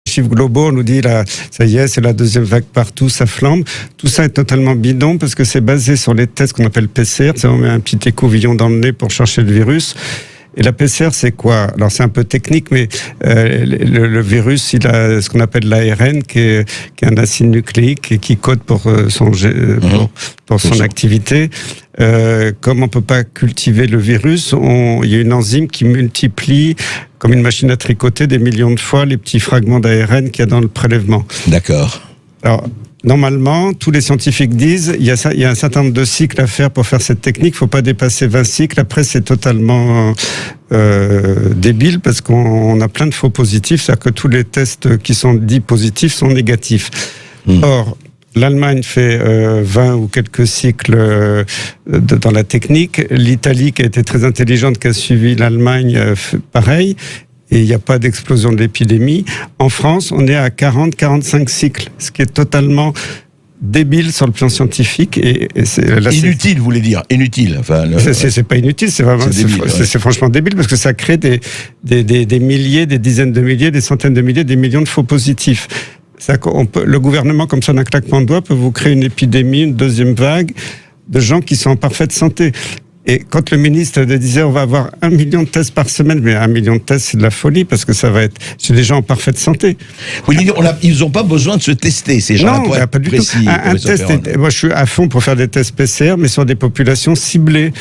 chiffres globaux, on nous dit là, ça y est, c'est la deuxième vague partout, ça flambe. Tout ça est totalement bidon parce que c'est basé sur les tests qu'on appelle PCR. On met un petit écouvillon dans le nez pour chercher le virus. Et la PCR, c'est quoi? Alors c'est un peu technique, mais le virus, il a ce qu'on appelle l'ARN, qui est un acide nucléique et qui code pour son activité. Comme on peut pas cultiver le virus, il y a une enzyme qui multiplie, comme une machine à tricoter, des millions de fois les petits fragments d'ARN qu'il y a dans le prélèvement. D'accord. Alors, normalement, tous les scientifiques disent il y a un certain nombre de cycles à faire pour faire cette technique. Il ne faut pas dépasser 20 cycles. Après, c'est totalement débile parce qu'on a plein de faux positifs. C'est-à-dire que tous les tests qui sont dits positifs sont négatifs. Or, l'Allemagne fait 20 ou quelques cycles dans la technique. L'Italie, qui a été très intelligente, qui a suivi l'Allemagne, pareil. Et il n'y a pas d'explosion de l'épidémie. En France, on est à 40-45 cycles, ce qui est totalement débile sur le plan scientifique. Et là, inutile, vous voulez dire, inutile. Enfin, c'est pas inutile, c'est vraiment, c'est franchement débile parce que ça crée des milliers, des dizaines de milliers, des centaines de milliers, des millions de faux positifs. Le gouvernement, comme ça, d'un claquement de doigts, peut vous créer une épidémie, une deuxième vague de gens qui sont en parfaite santé. Et quand le ministre disait on va avoir 1 million de tests par semaine, mais 1 million de tests, c'est de la folie parce que c'est des gens en parfaite santé. Oui, ils n'ont pas besoin de se tester, ces gens. Non, pas du tout. Un test, moi je suis à fond pour faire des tests PCR, mais sur des populations ciblées.